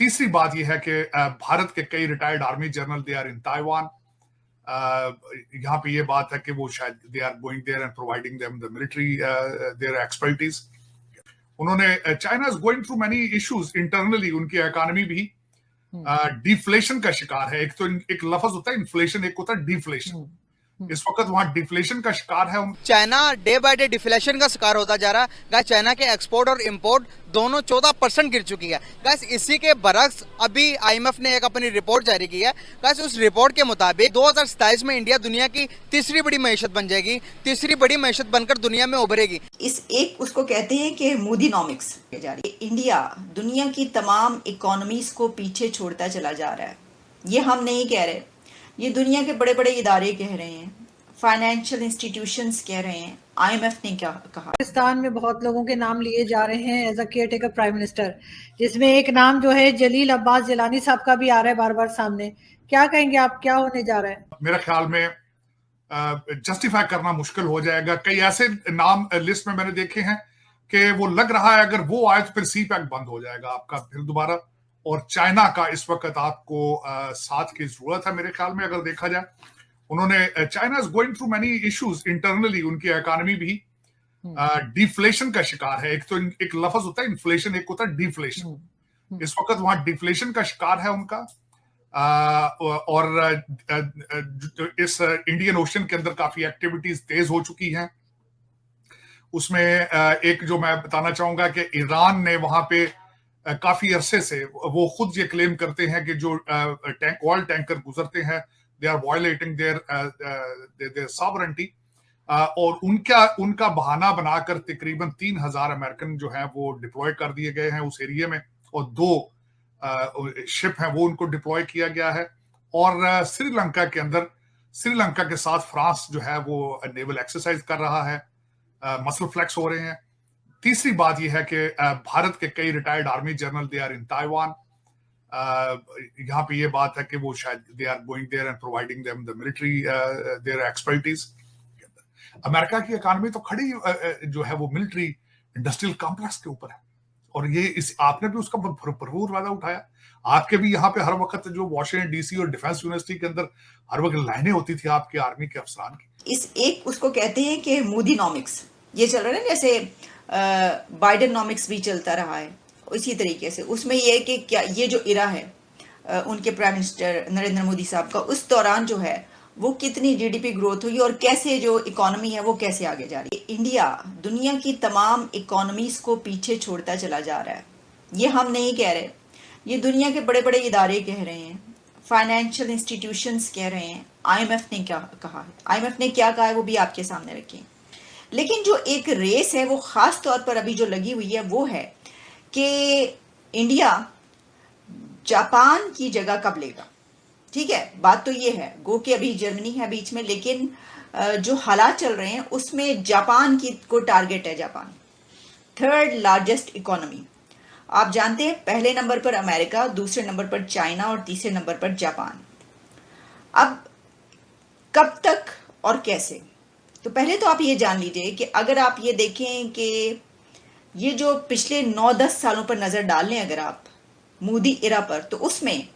तीसरी बात यह है कि भारत के कई retired army general they are in Taiwan. यहाँ पे ये बात है कि वो शायद they are going there and providing them the military their expertise. उन्होंने China is going through many issues internally, उनकी इकोनॉमी भी डिफ्लेशन का शिकार है। एक तो एक लफ्ज होता है इन्फ्लेशन, एक होता है डिफ्लेशन। इस वक्त वहां डिफ्लेशन का शिकार है। China day by day deflation का शिकार होता जा रहा है। चाइना के एक्सपोर्ट और इंपोर्ट दोनों 14% गिर चुकी है। गाइस इसी के बरक्स अभी आईएमएफ ने एक अपनी रिपोर्ट जारी की है। गाइस उस रिपोर्ट के मुताबिक 2027 में इंडिया दुनिया की तीसरी बड़ी मईशत बन जाएगी, तीसरी बड़ी मईशत बनकर दुनिया में उभरेगी। इस एक उसको कहते हैं कि मोदीनॉमिक्स जा रही है। इंडिया दुनिया की तमाम इकोनॉमीज को पीछे छोड़ता चला जा रहा है। ये हम नहीं कह रहे, ये दुनिया के बड़े बड़े इदारे कह रहे हैं, फाइनेंशियल इंस्टीट्यूशंस कह रहे हैं, आईएमएफ ने क्या कहा। पाकिस्तान में बहुत लोगों के नाम लिए जा रहे हैं as a caretaker prime minister, जिसमें एक नाम जो है जलील अब्बास जिलानी साहब का भी आ रहा है बार बार सामने। क्या कहेंगे आप, क्या होने जा रहा है? मेरा ख्याल में जस्टिफाई करना मुश्किल हो जाएगा। कई ऐसे नाम लिस्ट में मैंने देखे हैं कि वो लग रहा है अगर वो आए तो फिर सी पैक बंद हो जाएगा आपका फिर दोबारा। और चाइना का इस वक्त आपको साथ की जरूरत है मेरे ख्याल में, अगर देखा जाए। उन्होंने China is going through many issues internally, उनकी इकोनॉमी भी डिफ्लेशन का शिकार है। एक तो एक लफ्ज होता है इन्फ्लेशन, एक होता है डिफ्लेशन। इस वक्त वहां डिफ्लेशन का शिकार है उनका। और इस इंडियन ओशन के अंदर काफी एक्टिविटीज तेज हो चुकी हैं। उसमें एक जो मैं बताना चाहूंगा कि ईरान ने वहां पे काफी अरसे से, वो खुद ये क्लेम करते हैं कि जो ऑयल टैंकर गुजरते हैं they are violating their sovereignty, और उनका बहाना बनाकर तकरीबन 3000 अमेरिकन जो है वो डिप्लॉय कर दिए गए हैं उस एरिया में, और 2 शिप हैं वो उनको डिप्लॉय किया गया है। और श्रीलंका के अंदर, श्रीलंका के साथ फ्रांस जो है वो नेवल एक्सरसाइज कर रहा है, मसल फ्लेक्स हो रहे हैं। तीसरी बात यह है कि भारत के कई retired army general they are in Taiwan. यहाँ पे ये बात है कि वो शायद they are going there and providing them the military their expertise. America की इकोनॉमी तो खड़ी जो है वो मिलिट्री इंडस्ट्रियल कॉम्प्लेक्स के ऊपर है, और ये आपने भी उसका भरपूर फायदा उठाया। आपके भी यहाँ पे हर वक्त जो वॉशिंगटन डीसी और डिफेंस यूनिवर्सिटी के अंदर हर वक्त लाइनें होती थी आपके आर्मी के अफसरान की। इस एक उसको कहते हैं कि मोदीनॉमिक्स ये चल रहा है ना, जैसे बाइडेनॉमिक्स भी चलता रहा है, इसी तरीके से उसमें ये कि क्या ये जो इरा है उनके प्राइम मिनिस्टर नरेंद्र मोदी साहब का, उस दौरान जो है वो कितनी जीडीपी ग्रोथ हुई और कैसे जो इकोनॉमी है वो कैसे आगे जा रही है। इंडिया दुनिया की तमाम इकोनॉमीज को पीछे छोड़ता चला जा रहा है। ये हम नहीं कह रहे, ये दुनिया के बड़े बड़े इदारे कह रहे हैं, फाइनेंशियल इंस्टीट्यूशंस कह रहे हैं, आईएमएफ ने क्या कहा है। आईएमएफ ने क्या कहा है वो भी आपके सामने रखें। लेकिन जो एक रेस है वो खास तौर पर अभी जो लगी हुई है वो है कि इंडिया जापान की जगह कब लेगा। ठीक है, बात तो ये है, गो के अभी जर्मनी है बीच में, लेकिन जो हालात चल रहे हैं उसमें जापान की को टारगेट है। जापान 3rd लार्जेस्ट इकोनॉमी, आप जानते हैं, पहले नंबर पर अमेरिका, दूसरे नंबर पर चाइना और तीसरे नंबर पर जापान। अब कब तक और कैसे, तो पहले तो आप ये जान लीजिए कि अगर आप ये देखें कि ये जो पिछले 9-10 सालों पर नजर डाल लें अगर आप मोदी इरा पर, तो उसमें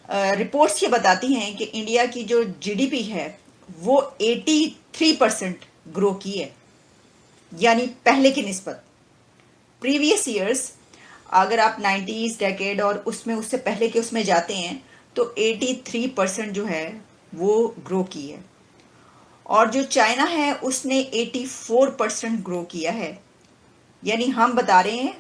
रिपोर्ट्स ये बताती हैं कि इंडिया की जो जीडीपी है वो 83% ग्रो की है, यानी पहले की निस्बत। प्रीवियस ईयर्स अगर आप 90s डेकेड और उसमें उससे पहले के उसमें जाते हैं तो 83% जो है वो ग्रो की है। और जो चाइना है उसने 84% ग्रो किया है। यानी हम बता रहे हैं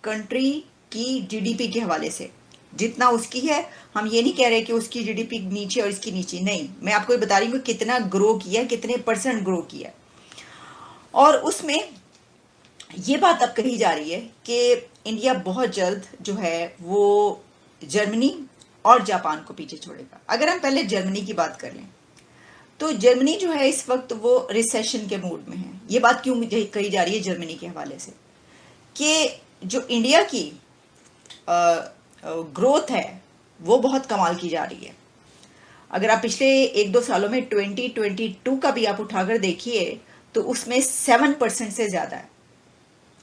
कंट्री की जीडीपी के हवाले से जितना उसकी है, हम ये नहीं कह रहे कि उसकी जीडीपी नीचे और इसकी नीचे, नहीं, मैं आपको ये बता रही हूँ कितना ग्रो किया, कितने % ग्रो किया। और उसमें ये बात अब कही जा रही है कि इंडिया बहुत जल्द जो है वो जर्मनी और जापान को पीछे छोड़ेगा। अगर हम पहले जर्मनी की बात कर लें तो जर्मनी जो है इस वक्त वो रिसेशन के मूड में है। ये बात क्यों कही जा रही है जर्मनी के हवाले से कि जो इंडिया की ग्रोथ है वो बहुत कमाल की जा रही है। अगर आप पिछले 1-2 सालों में 2022 का भी आप उठाकर देखिए तो उसमें 7% से ज़्यादा है,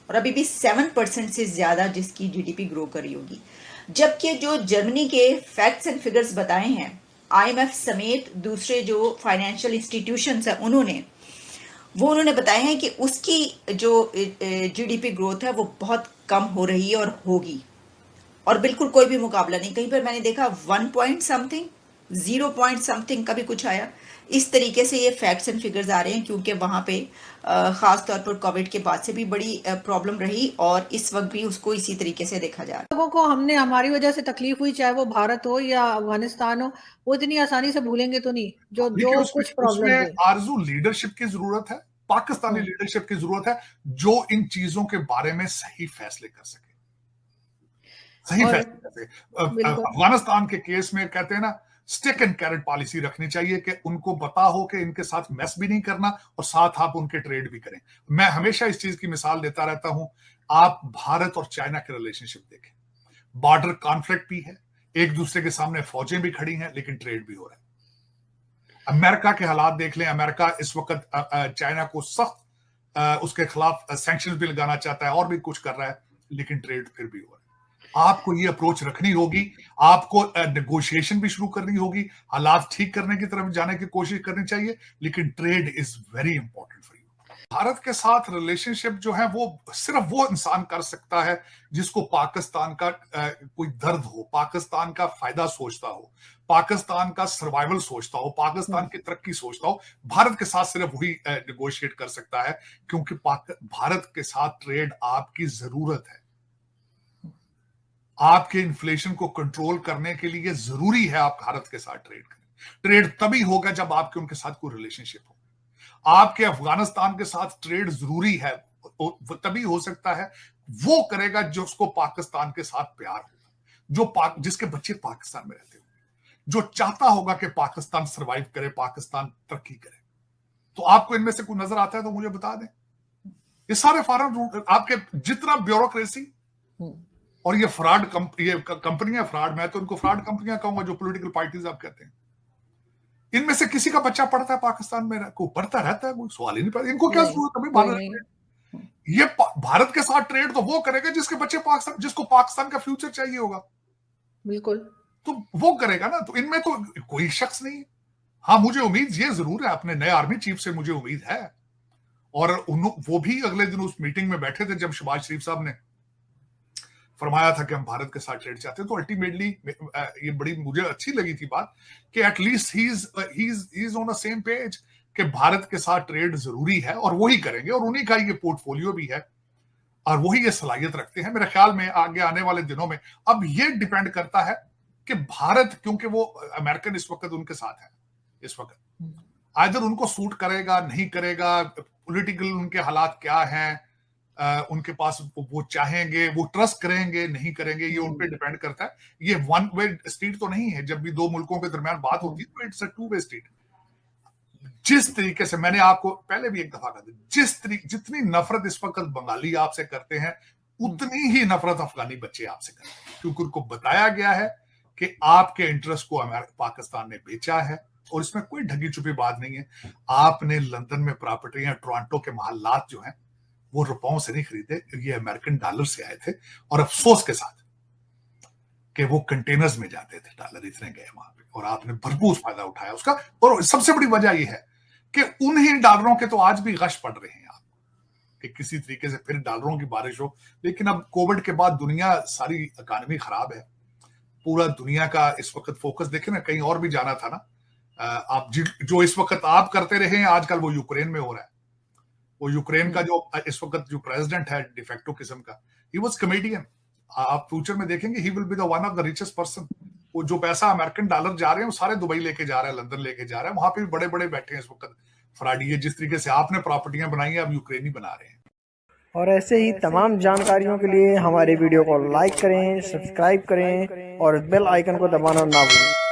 और अभी भी 7% से ज़्यादा जिसकी जीडीपी ग्रो कर रही होगी। जबकि जो जर्मनी के फैक्ट्स एंड फिगर्स बताए हैं आईएमएफ समेत दूसरे जो फाइनेंशियल इंस्टीट्यूशंस हैं उन्होंने बताया है कि उसकी जो जीडीपी ग्रोथ है वो बहुत कम हो रही है और होगी, और बिल्कुल कोई भी मुकाबला नहीं। कहीं पर मैंने देखा 1 पॉइंट समथिंग, 0 पॉइंट समथिंग का भी कुछ आया। इस तरीके से ये फैक्ट्स एंड फिगर्स आ रहे हैं, क्योंकि वहाँ पे ख़ास तौर पर कोविड के बाद से भी बड़ी प्रॉब्लम रही और इस वक्त भी उसको इसी तरीके से देखा जा रहा है। लोगों को हमारी वजह से तकलीफ हुई, चाहे वो भारत हो या अफगानिस्तान हो, वो इतनी आसानी से भूलेंगे तो नहीं जो कुछ प्रॉब्लम है। आरजू लीडरशिप की जरूरत है, पाकिस्तानी लीडरशिप की जरूरत है जो इन चीजों के बारे में सही फैसले कर सके, सही फैसले कर सके। अफगानिस्तान के केस में कहते हैं ना, स्टिक एंड कैरेट पॉलिसी रखनी चाहिए कि उनको पता हो कि इनके साथ मैस भी नहीं करना और साथ आप उनके ट्रेड भी करें। मैं हमेशा इस चीज की मिसाल देता रहता हूं, आप भारत और चाइना के रिलेशनशिप देखें, बॉर्डर कॉन्फ्लिक्ट भी है, एक दूसरे के सामने फौजें भी खड़ी हैं, लेकिन ट्रेड भी हो रहा है। अमेरिका के हालात देख लें, अमेरिका इस वक्त चाइना को सख्त उसके खिलाफ सैंक्शन भी लगाना चाहता है और भी कुछ कर रहा है, लेकिन ट्रेड फिर भी हो रहा है। आपको ये अप्रोच रखनी होगी, आपको नेगोशिएशन भी शुरू करनी होगी, हालात ठीक करने की तरफ जाने की कोशिश करनी चाहिए, लेकिन trade is very important for you. Bharat के साथ रिलेशनशिप जो है वो सिर्फ वो इंसान कर सकता है जिसको पाकिस्तान का कोई दर्द हो, पाकिस्तान का फायदा सोचता हो, पाकिस्तान का सर्वाइवल सोचता हो, पाकिस्तान की तरक्की सोचता हो। भारत के साथ सिर्फ वही नेगोशिएट कर सकता है, क्योंकि भारत के साथ ट्रेड आपकी जरूरत है। आपके इन्फ्लेशन को कंट्रोल करने के लिए जरूरी है आप भारत के साथ ट्रेड करें। ट्रेड तभी होगा जब आपके उनके साथ कोई रिलेशनशिप हो। आपके अफगानिस्तान के साथ ट्रेड जरूरी है, तभी हो सकता है वो करेगा जो उसको पाकिस्तान के साथ प्यार होगा, जिसके बच्चे पाकिस्तान में रहते होंगे, जो चाहता होगा कि पाकिस्तान सर्वाइव करे, पाकिस्तान तरक्की करे। तो आपको इनमें से कोई नजर आता है तो मुझे बता दें। ये सारे फॉरेन आपके जितना ब्यूरोक्रेसी और ये फ्रॉड कंपनियां, फ्रॉड, मैं तो उनको फ्रॉड कंपनियां कहूंगा जो पॉलिटिकल पार्टीज आप कहते हैं, इनमें से किसी का बच्चा पढ़ता है पाकिस्तान में, को पढ़ता रहता है, कोई सवाल ही नहीं पड़ता। इनको क्या जरूरत है? ये भारत के साथ ट्रेड तो वो करेगा जिसके बच्चे पाकिस्तान, जिसको पाकिस्तान का फ्यूचर चाहिए होगा, बिल्कुल, तो वो करेगा ना। तो इनमें तो कोई शख्स नहीं। हाँ, मुझे उम्मीद ये जरूर है, अपने नए आर्मी चीफ से मुझे उम्मीद है, और वो भी अगले दिन उस मीटिंग में बैठे थे जब शहबाज शरीफ साहब ने फरमाया था कि हम भारत के साथ ट्रेड चाहते हैं। तो अल्टीमेटली ये बड़ी मुझे अच्छी लगी थी बात कि at least he is on the same page कि भारत के साथ ट्रेड जरूरी है और वही करेंगे, और उन्हीं का ये पोर्टफोलियो भी है और वही ये सलाहियत रखते हैं। मेरे ख्याल में आगे आने वाले दिनों में अब ये डिपेंड करता है कि भारत, क्योंकि वो अमेरिकन इस वक्त उनके साथ है, इस वक्त आइदर उनको सूट करेगा नहीं करेगा, पॉलिटिकल उनके हालात क्या हैं, उनके पास वो चाहेंगे, वो ट्रस्ट करेंगे नहीं करेंगे, ये उन पे डिपेंड करता है। ये वन वे स्ट्रीट तो नहीं है। जब भी दो मुल्कों के दरमियान बात होती है तो it's a two way street. जिस तरीके से मैंने आपको पहले भी एक दफा कहा, जितनी नफरत इस वक्त बंगाली आपसे करते हैं, उतनी ही नफरत अफगानी बच्चे आपसे करते हैं, क्योंकि उनको बताया गया है कि आपके इंटरेस्ट को पाकिस्तान ने बेचा है, और इसमें कोई ढगी छुपी बात नहीं है। आपने लंदन में प्रॉपर्टियां, टोरंटो के महल्लात जो हैं वो रुपयों से नहीं खरीदे, ये अमेरिकन डॉलर से आए थे, और अफसोस के साथ कि वो कंटेनर्स में जाते थे, डॉलर इतने गए वहां पे, और आपने भरपूर फायदा उठाया उसका। और सबसे बड़ी वजह यह है कि उन्हीं डॉलरों के तो आज भी गश पड़ रहे हैं आप, कि किसी तरीके से फिर डॉलरों की बारिश हो। लेकिन अब कोविड के बाद दुनिया, सारी इकानमी खराब है, पूरा दुनिया का इस वक्त फोकस देखे ना, कहीं और भी जाना था ना। आप जो इस वक्त आप करते रहे हैं आजकल, वो यूक्रेन में हो रहा है। वो यूक्रेन का जो इस वक्त जो प्रेसिडेंट है डिफेक्टो किस्म का, ही वाज कमेडियन। आप फ्यूचर में देखेंगे he will be the one of the richest person. वो जो पैसा अमेरिकन डॉलर जा रहे हैं वो सारे दुबई लेके जा रहा है, लंदन लेके जा रहा है, वहां पे भी बड़े बड़े बैठे हैं इस वक्त फ्रॉडी है। जिस तरीके से आपने प्रॉपर्टियां बनाई हैं, अब यूक्रेनी बना रहे हैं। और ऐसे ही तमाम जानकारियों के लिए हमारे वीडियो को लाइक करें, सब्सक्राइब करें और बेल आइकन को दबाना ना भूलें।